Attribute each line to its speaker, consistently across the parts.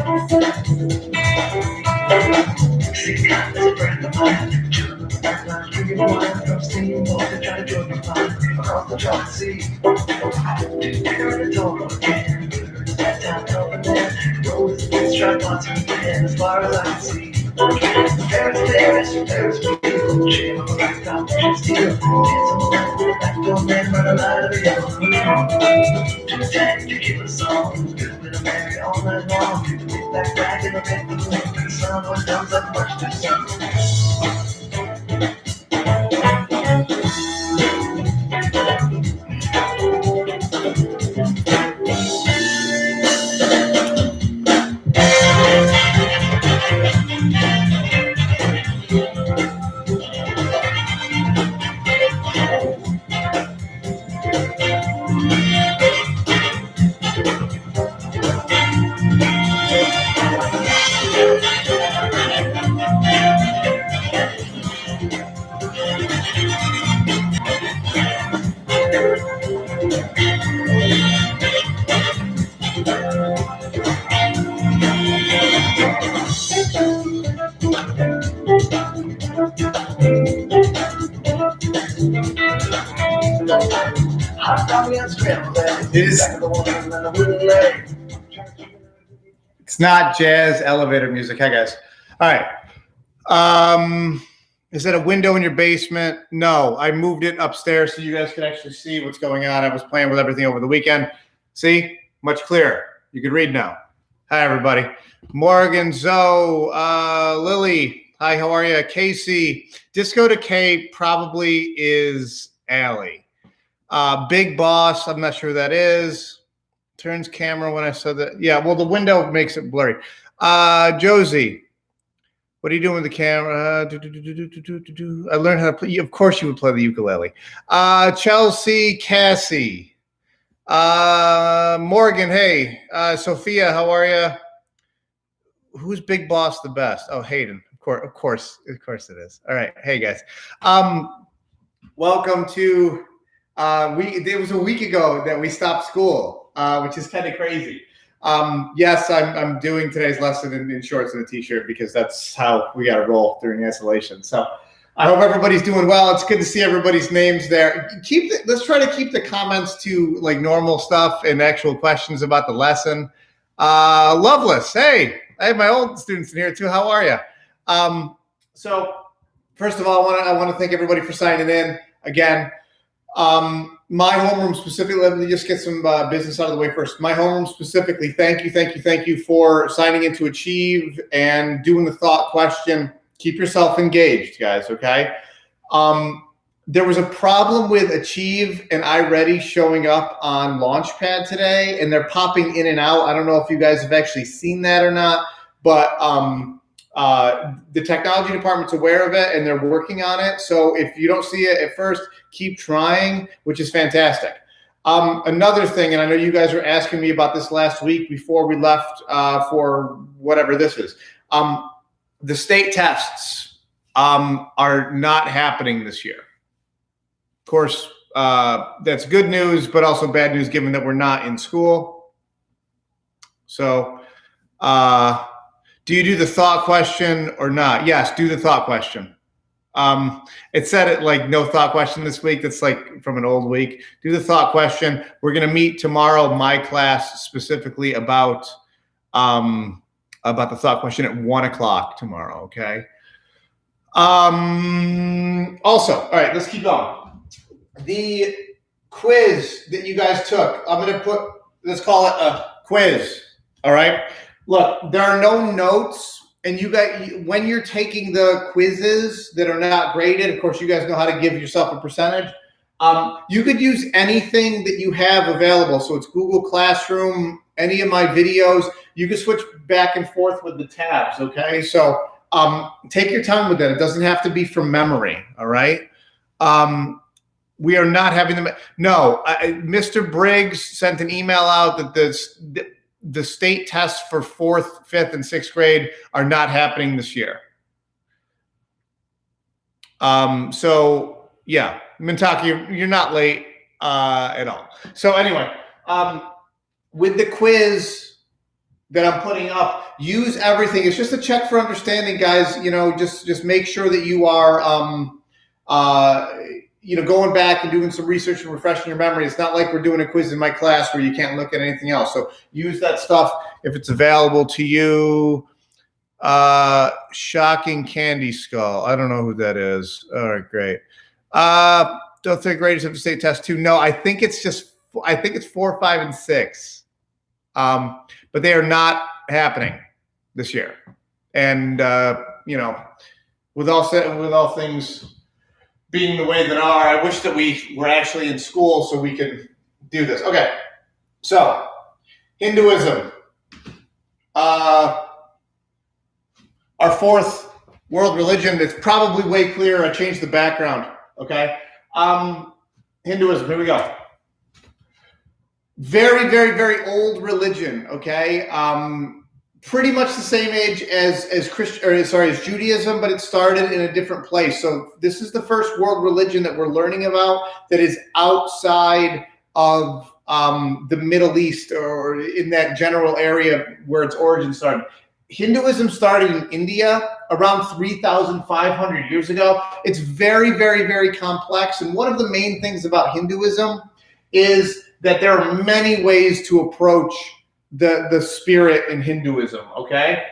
Speaker 1: As far as I can see, Paris, people, chill, like competition steel. Get some back door man, run a light of the yellow. To attack, to kill a song, good with a Mary all night long. Get back in the red balloon, the sun always comes up much too soon. It's not jazz elevator music. Hi, guys. All right. Is that a window in your basement? No, I moved it upstairs so you guys could actually see what's going on. I was playing with everything over the weekend. See? Much clearer. You can read now. Hi, everybody. Morgan, Zoe, Lily. Hi, how are you? Casey. Disco to K probably is Allie. Big Boss, I'm not sure who that is. Turns camera when I said that. Yeah, well, the window makes it blurry. Josie, what are you doing with the camera? I learned how to play. Of course you would play the ukulele. Chelsea, Cassie. Morgan, hey. Sophia, how are you? Who's Big Boss the best? Oh, Hayden. Of course it is. All right. Hey, guys. Welcome to... it was a week ago that we stopped school, which is kind of crazy. Yes, I'm doing today's lesson in shorts and a t-shirt because that's how we got to roll during isolation. So I hope everybody's doing well. It's good to see everybody's names there. Let's try to keep the comments to like normal stuff and actual questions about the lesson. Loveless, hey, I have my old students in here too. How are you? So first of all, I want to thank everybody for signing in again. My homeroom specifically, let me just get some business out of the way first. My homeroom specifically, thank you for signing in to Achieve and doing the thought question. Keep yourself engaged, guys, okay? There was a problem with Achieve and iReady showing up on Launchpad today, and they're popping in and out. I don't know if you guys have actually seen that or not, but the technology department's aware of it and they're working on it. So if you don't see it at first, keep trying, which is fantastic. Another thing, and I know you guys were asking me about this last week before we left for whatever this is. The state tests are not happening this year. Of course, that's good news, but also bad news given that we're not in school. So, do you do the thought question or not? Yes, do the thought question. It said it like no thought question this week. That's like from an old week. Do the thought question. We're going to meet tomorrow, my class, specifically about the thought question at 1 o'clock tomorrow. Okay. Also, all right, let's keep going. The quiz that you guys took, I'm going to let's call it a quiz. All right. Look, there are no notes, and when you're taking the quizzes that are not graded, of course, you guys know how to give yourself a percentage. You could use anything that you have available. So it's Google Classroom, any of my videos. You can switch back and forth with the tabs, okay? So take your time with that. It doesn't have to be from memory, all right? We are not having them. No, Mr. Briggs sent an email out that the state tests for 4th, 5th, and 6th grade are not happening this year. So yeah, Mintaki, you're not late at all. So anyway, with the quiz, that I'm putting up. Use everything. It's just a check for understanding, guys. You know, just make sure that you are, you know, going back and doing some research and refreshing your memory. It's not like we're doing a quiz in my class where you can't look at anything else. So use that stuff if it's available to you. Shocking Candy Skull. I don't know who that is. All right, great. Don't think graders have to state test 2. No, I think it's 4, 5, and 6. But they are not happening this year. And you know, with all things being the way that are, I wish that we were actually in school so we could do this. Okay, so Hinduism, our fourth world religion. It's probably way clearer. I changed the background. Okay, Hinduism. Here we go. Very, very, very old religion. Okay, pretty much the same age as Judaism, but it started in a different place. So this is the first world religion that we're learning about that is outside of the Middle East or in that general area where its origin started. Hinduism started in India around 3,500 years ago. It's very, very, very complex. And one of the main things about Hinduism is that there are many ways to approach the spirit in Hinduism, okay?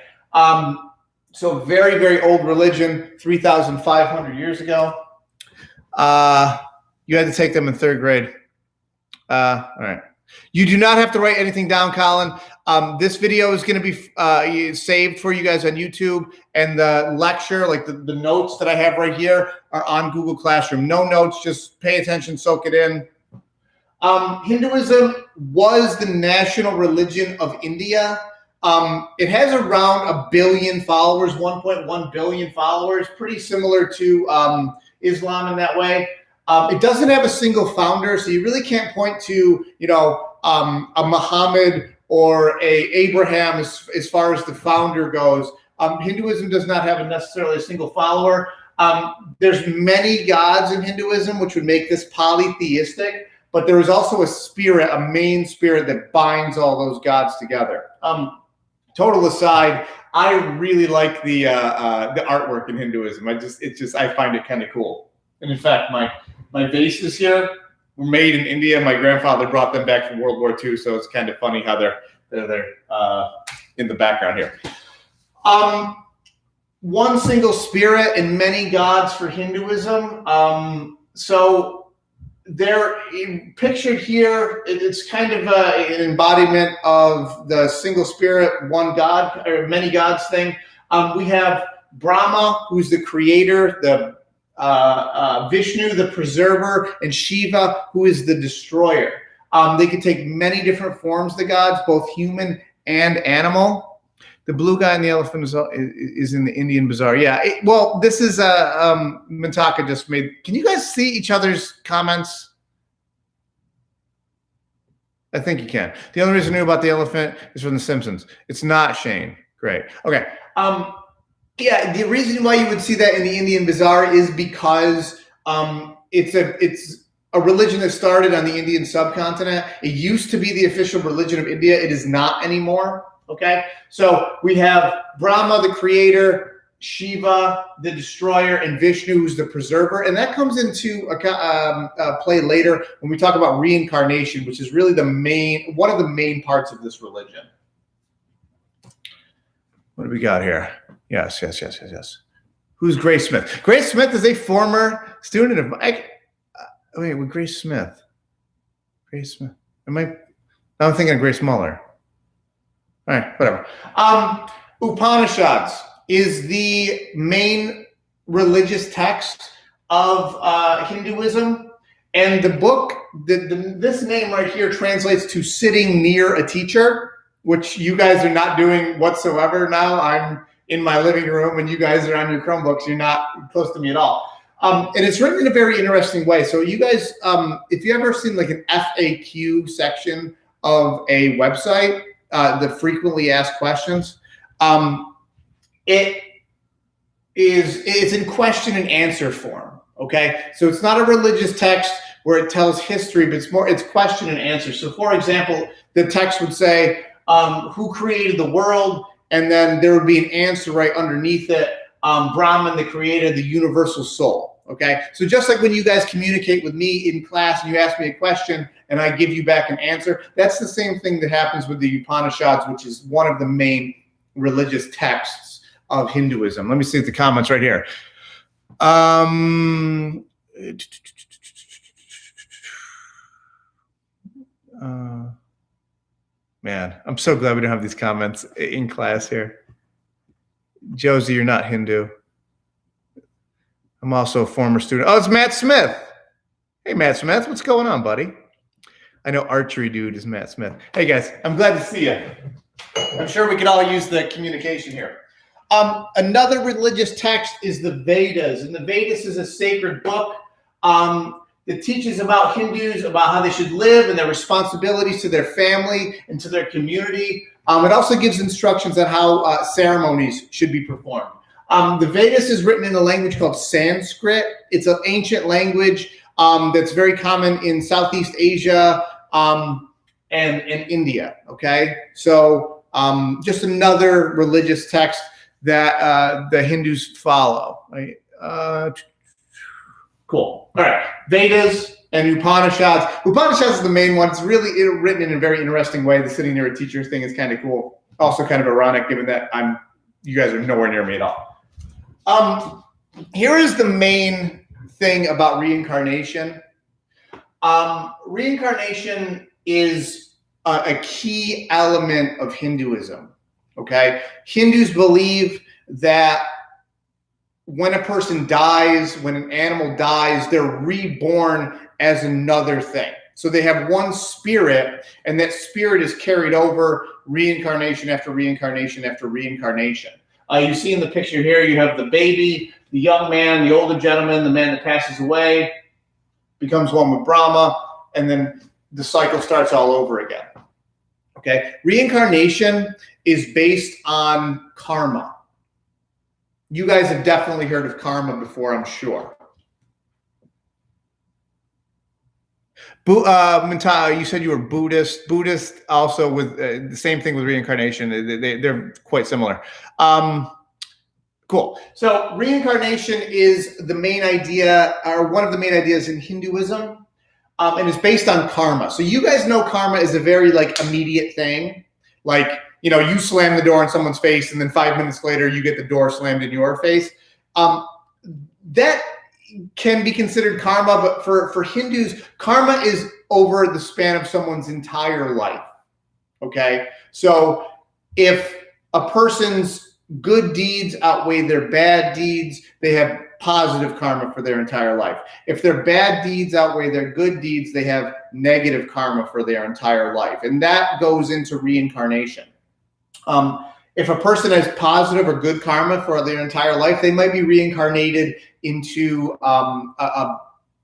Speaker 1: So very, very old religion, 3,500 years ago. You had to take them in 3rd grade. All right. You do not have to write anything down, Colin. This video is going to be saved for you guys on YouTube, and the lecture, like the notes that I have right here, are on Google Classroom. No notes, just pay attention, soak it in. Hinduism was the national religion of India. It has around 1 billion followers, 1.1 billion followers, pretty similar to Islam in that way. It doesn't have a single founder, so you really can't point to, you know, a Muhammad or a Abraham as far as the founder goes. Hinduism does not have necessarily a single follower. There's many gods in Hinduism, which would make this polytheistic, but there is also a spirit, a main spirit that binds all those gods together. Total aside, I really like the artwork in Hinduism. I find it kind of cool. And in fact, my vases here were made in India. My grandfather brought them back from World War II, so it's kind of funny how they're in the background here. One single spirit and many gods for Hinduism. So they're pictured here. It's kind of an embodiment of the single spirit, one God, or many gods thing. We have Brahma, who's the creator, the Vishnu, the preserver, and Shiva, who is the destroyer. They could take many different forms, the gods, both human and animal. The blue guy and the elephant is in the Indian bazaar. Yeah, well, this is Mintaka just made. Can you guys see each other's comments? I think you can. The only reason I knew about the elephant is from The Simpsons. It's not Shane. Great. Okay. Yeah, the reason why you would see that in the Indian bazaar is because it's a religion that started on the Indian subcontinent. It used to be the official religion of India. It is not anymore. Okay, so we have Brahma, the creator, Shiva, the destroyer, and Vishnu, who's the preserver. And that comes into play later when we talk about reincarnation, which is really one of the main parts of this religion. What do we got here? Yes. Who's Grace Smith? Grace Smith is a former student of wait, with Grace Smith. Grace Smith. I'm thinking of Grace Muller. All right, whatever. Upanishads is the main religious text of Hinduism. And the book, this name right here translates to sitting near a teacher, which you guys are not doing whatsoever now. I'm in my living room and you guys are on your Chromebooks. You're not close to me at all. And it's written in a very interesting way. So you guys, if you ever seen like an FAQ section of a website, the frequently asked questions, it's in question and answer form. Okay, so it's not a religious text where it tells history, but it's question and answer. So, for example, the text would say, who created the world, and then there would be an answer right underneath it. Brahman, the creator, the universal soul. Okay, so just like when you guys communicate with me in class and you ask me a question and I give you back an answer, that's the same thing that happens with the Upanishads, which is one of the main religious texts of Hinduism. Let me see the comments right here. Man, I'm so glad we don't have these comments in class here. Josie, you're not Hindu. I'm also a former student. Oh, it's Matt Smith. Hey, Matt Smith, what's going on, buddy? I know archery dude is Matt Smith. Hey, guys, I'm glad to see you. I'm sure we could all use the communication here. Another religious text is the Vedas, and the Vedas is a sacred book that teaches about Hindus, about how they should live and their responsibilities to their family and to their community. It also gives instructions on how ceremonies should be performed. The Vedas is written in a language called Sanskrit. It's an ancient language that's very common in Southeast Asia and India. Okay, so just another religious text that the Hindus follow. Right? Cool. All right, Vedas and Upanishads. Upanishads is the main one. It's really written in a very interesting way. The sitting near a teacher thing is kind of cool. Also kind of ironic, given that you guys are nowhere near me at all. Here is the main thing about reincarnation. Reincarnation is a key element of Hinduism. Okay, Hindus believe that when a person dies, when an animal dies, they're reborn as another thing. So they have one spirit, and that spirit is carried over reincarnation after reincarnation after reincarnation. You see in the picture here, you have the baby, the young man, the older gentleman, the man that passes away, becomes one with Brahma, and then the cycle starts all over again. Okay, reincarnation is based on karma. You guys have definitely heard of karma before, I'm sure. You said you were Buddhist. Buddhist also with the same thing with reincarnation. They're quite similar. Cool. So reincarnation is the main idea, or one of the main ideas in Hinduism, and it's based on karma. So you guys know karma is a very immediate thing. You slam the door in someone's face, and then 5 minutes later, you get the door slammed in your face. That can be considered karma, but for Hindus, karma is over the span of someone's entire life. Okay? So if a person's good deeds outweigh their bad deeds, they have positive karma for their entire life. If their bad deeds outweigh their good deeds, they have negative karma for their entire life. And that goes into reincarnation. If a person has positive or good karma for their entire life, they might be reincarnated into a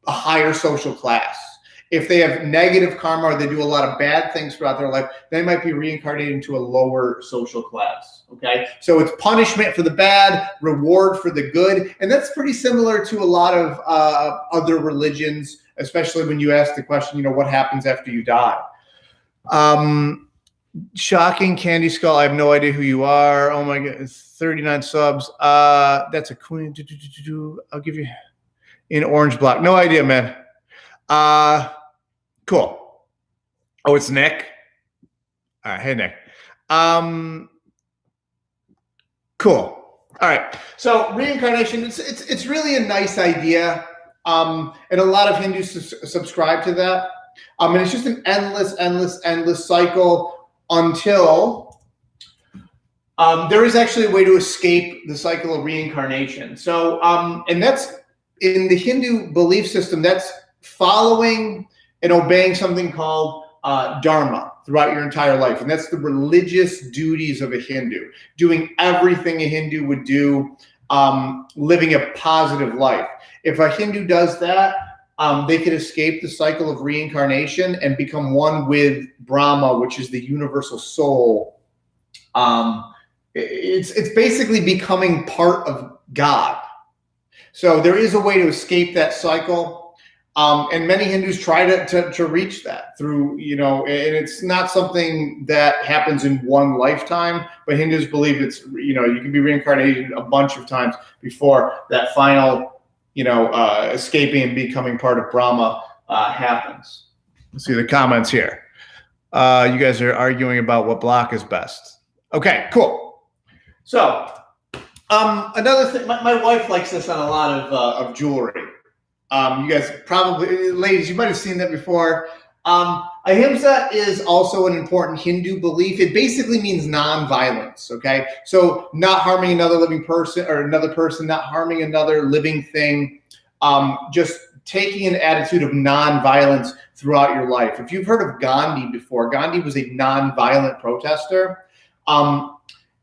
Speaker 1: higher social class. If they have negative karma or they do a lot of bad things throughout their life, they might be reincarnated into a lower social class. Okay, so it's punishment for the bad, reward for the good, and that's pretty similar to a lot of other religions, especially when you ask the question, what happens after you die. Shocking Candy Skull. I have no idea who you are. Oh my God, 39 subs. That's a queen. I'll give you in orange block. No idea, man. Cool. Oh, it's Nick. All right. Hey, Nick. Cool. All right. So reincarnation, it's really a nice idea. And a lot of Hindus subscribe to that. And it's just an endless cycle until there is actually a way to escape the cycle of reincarnation. So, and that's in the Hindu belief system, that's following and obeying something called dharma throughout your entire life. And that's the religious duties of a Hindu, doing everything a Hindu would do, living a positive life. If a Hindu does that, they could escape the cycle of reincarnation and become one with Brahma, which is the universal soul. It's basically becoming part of God. So there is a way to escape that cycle. And many Hindus try to reach that through, and it's not something that happens in one lifetime, but Hindus believe it's, you can be reincarnated a bunch of times before that final, escaping and becoming part of Brahma happens. Let's see the comments here. You guys are arguing about what block is best. Okay, cool. So another thing, my wife likes this on a lot of jewelry. You guys probably, ladies, you might have seen that before. Ahimsa is also an important Hindu belief. It basically means non-violence, okay? So not harming another living person or another person, not harming another living thing, just taking an attitude of non-violence throughout your life. If you've heard of Gandhi before, Gandhi was a non-violent protester.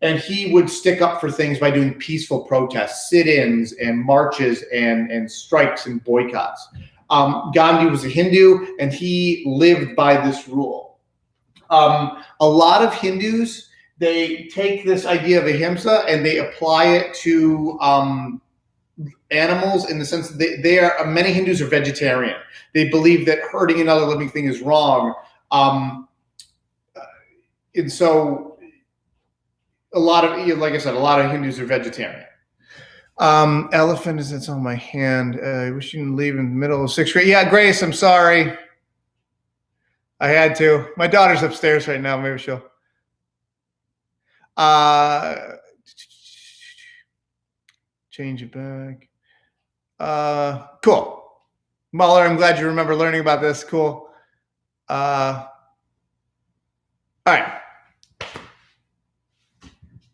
Speaker 1: And he would stick up for things by doing peaceful protests, sit-ins and marches and strikes and boycotts. Gandhi was a Hindu, and he lived by this rule. A lot of Hindus, they take this idea of ahimsa and they apply it to animals in the sense that they are, many Hindus are vegetarian. They believe that hurting another living thing is wrong. And so a lot of, like I said, a lot of Hindus are vegetarian. Elephant is it's on my hand. I wish you didn't leave in the middle of 6th grade. Yeah, Grace, I'm sorry. I had to. My daughter's upstairs right now. Maybe she'll. Change it back. Cool. Muller, I'm glad you remember learning about this. Cool. All right.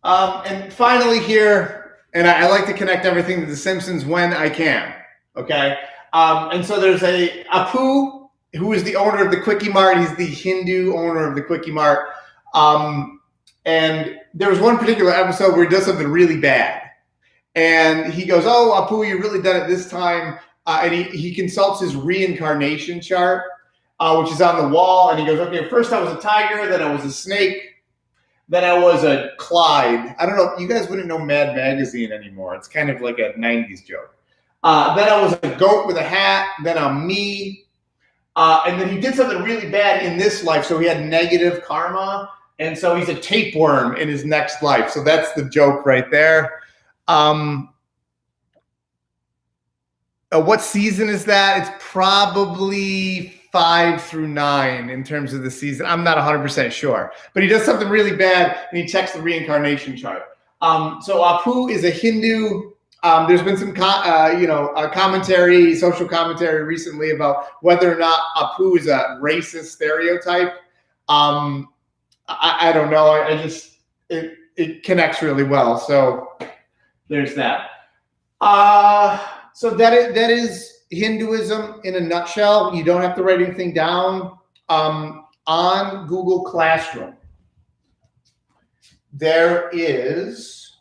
Speaker 1: And finally here, and I like to connect everything to The Simpsons when I can, okay? And so there's Apu, who is the owner of the Quickie Mart. He's the Hindu owner of the Quickie Mart. And there was one particular episode where he does something really bad. And he goes, oh, Apu, you really done it this time. And he consults his reincarnation chart, which is on the wall. And he goes, okay, first I was a tiger, then I was a snake. Then I was a Clyde. I don't know. You guys wouldn't know Mad Magazine anymore. It's kind of like a 90s joke. Then I was a goat with a hat. Then I'm me. And then he did something really bad in this life. So he had negative karma. And so he's a tapeworm in his next life. So that's the joke right there. What season is that? It's probably 5 through 9 in terms of the season. I'm not 100% sure, but he does something really bad and he checks the reincarnation chart. So Apu is a Hindu. There's been some, commentary, social commentary recently about whether or not Apu is a racist stereotype. I don't know. It connects really well. So there's that. So that is Hinduism in a nutshell. You don't have to write anything down. On Google Classroom, there is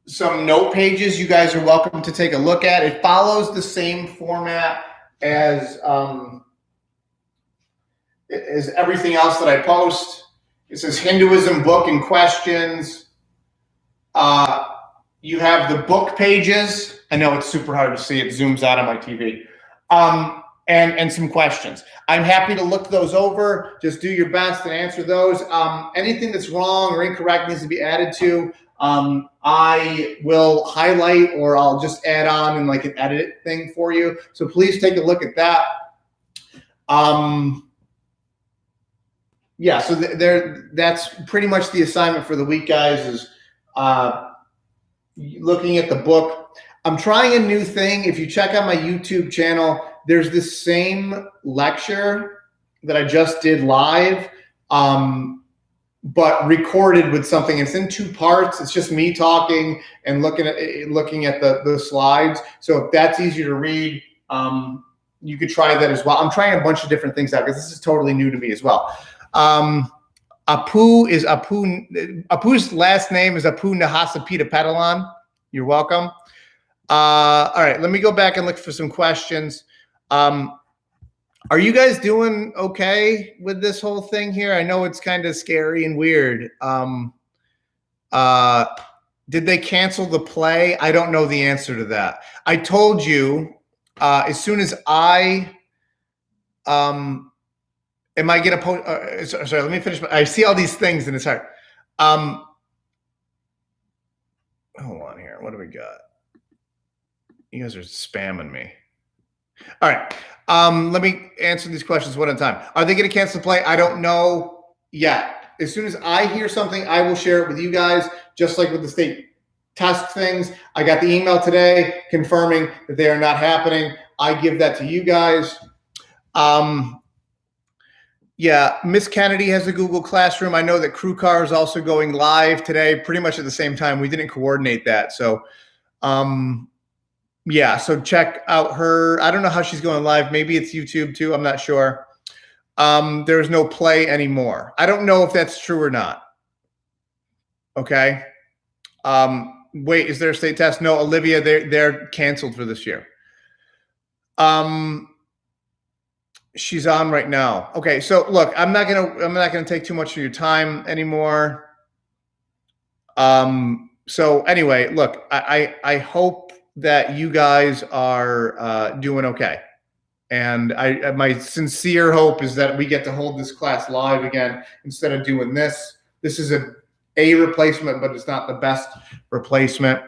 Speaker 1: some note pages you guys are welcome to take a look at. It follows the same format as everything else that I post. It says Hinduism book and questions. You have the book pages. I know it's super hard to see. It zooms out on my TV. And some questions. I'm happy to look those over. Just do your best and answer those. Anything that's wrong or incorrect needs to be added to. I will highlight or I'll just add on in like an edit thing for you. So please take a look at that. Yeah, so that's pretty much the assignment for the week, guys, is looking at the book. I'm trying a new thing. If you check out my YouTube channel, there's this same lecture that I just did live, but recorded with something. It's in 2 parts. It's just me talking and looking at the slides. So if that's easier to read, you could try that as well. I'm trying a bunch of different things out because this is totally new to me as well. Apu's last name is Apu Nahasapita Petalan. You're welcome. All right, let me go back and look for some questions. Are you guys doing okay with this whole thing here? I know it's kind of scary and weird. Did they cancel the play? I don't know the answer to that. I told you as soon as I am I gonna post? Sorry, let me finish. I see all these things and it's hard. Hold on here. What do we got? You guys are spamming me. All right. Let me answer these questions one at a time. Are they going to cancel the play? I don't know yet. As soon as I hear something, I will share it with you guys, just like with the state test things. I got the email today confirming that they are not happening. I give that to you guys. Yeah, Miss Kennedy has a Google Classroom. I know that Crew Car is also going live today, pretty much at the same time. We didn't coordinate that. So, yeah, so check out her. I don't know how she's going live. Maybe it's YouTube too. I'm not sure. There's no play anymore. I don't know if that's true or not. Okay. Wait, is there a state test? No, Olivia, they're canceled for this year. She's on right now. Okay, so look, I'm not gonna take too much of your time anymore. So anyway, look, I hope that you guys are doing okay. And my sincere hope is that we get to hold this class live again instead of doing this. This is a replacement, but it's not the best replacement.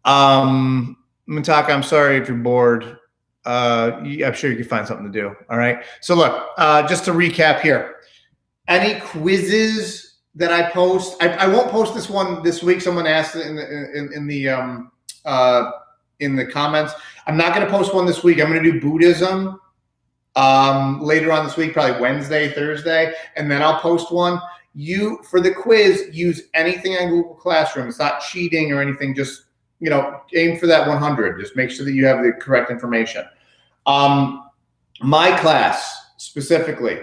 Speaker 1: Mataka, I'm sorry if you're bored. I'm sure you can find something to do. All right. So look, just to recap here, any quizzes that I post, I won't post this one this week. Someone asked it in the comments. I'm not going to post one this week. I'm going to do Buddhism later on this week, probably Wednesday, Thursday, and then I'll post one. You, for the quiz, use anything on Google Classroom. It's not cheating or anything. Just, aim for that 100. Just make sure that you have the correct information. My class specifically,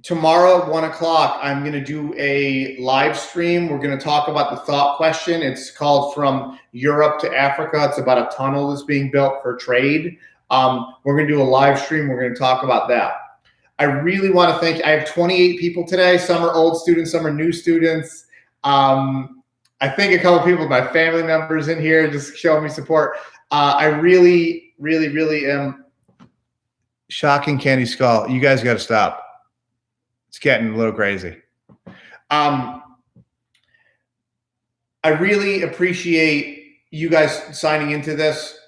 Speaker 1: tomorrow at 1 o'clock, I'm going to do a live stream. We're going to talk about the thought question. It's called From Europe to Africa. It's about a tunnel that's being built for trade. We're going to do a live stream. We're going to talk about that. I really want to thank, I have 28 people today. Some are old students, some are new students. I think a couple of people, my family members in here, just showing me support. I really, really, really am. Shocking Candy Skull. You guys got to stop. It's getting a little crazy. I really appreciate you guys signing into this.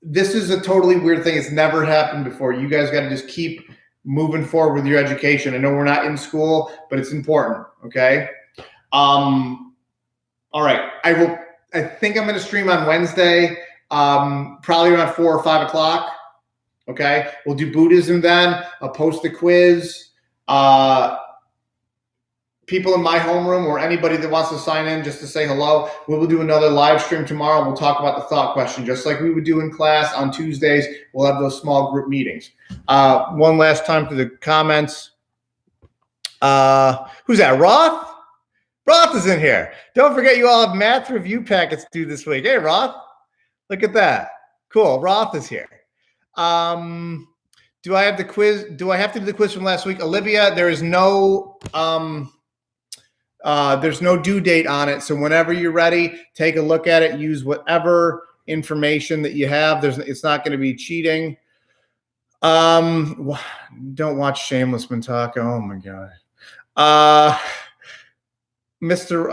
Speaker 1: This is a totally weird thing. It's never happened before. You guys got to just keep moving forward with your education. I know we're not in school, but it's important. Okay. All right. I think I'm going to stream on Wednesday, probably around 4 or 5 o'clock. Okay. We'll do Buddhism then. I'll post the quiz. People in my homeroom or anybody that wants to sign in just to say hello, we will do another live stream tomorrow. We'll talk about the thought question, just like we would do in class on Tuesdays. We'll have those small group meetings. One last time for the comments. Who's that? Roth? Roth is in here. Don't forget you all have math review packets due this week. Hey, Roth, look at that. Cool. Roth is here. Do I have the quiz? Do I have to do the quiz from last week? Olivia, there is no there's no due date on it. So whenever you're ready, take a look at it. Use whatever information that you have. It's not going to be cheating. Don't watch Shameless Mintaka. Oh my God. Mr.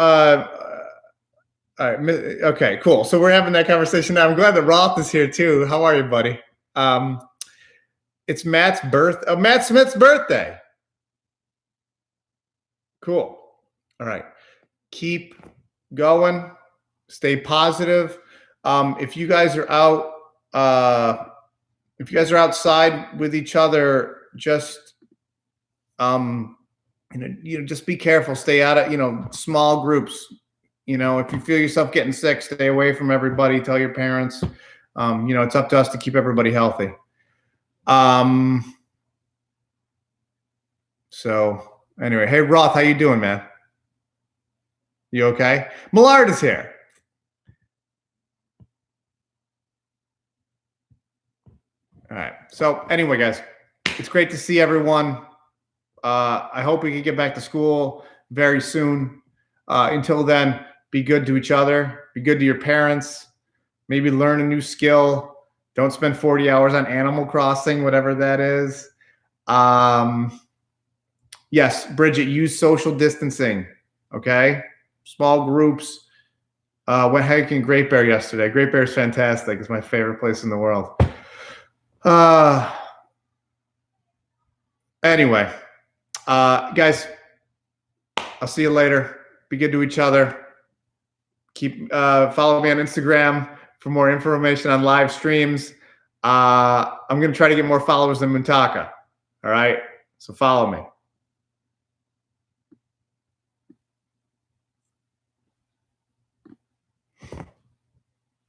Speaker 1: All right. Okay, cool. So we're having that conversation now. I'm glad that Roth is here too. How are you, buddy? It's Matt Smith's birthday. Cool. All right. Keep going. Stay positive. If you guys are out, if you guys are outside with each other, just just be careful. Stay out of small groups. If you feel yourself getting sick, stay away from everybody. Tell your parents. It's up to us to keep everybody healthy. So anyway, hey Roth, how you doing, man? You okay? Millard is here. All right. So anyway, guys, it's great to see everyone. I hope we can get back to school very soon. Until then, be good to each other. Be good to your parents. Maybe learn a new skill. Don't spend 40 hours on Animal Crossing, whatever that is. Yes, Bridget, use social distancing. Okay, small groups. Went hiking Great Bear yesterday. Great Bear is fantastic. It's my favorite place in the world. Anyway, guys, I'll see you later. Be good to each other. Keep follow me on Instagram for more information on live streams. I'm going to try to get more followers than Muntaka. All right, so follow me.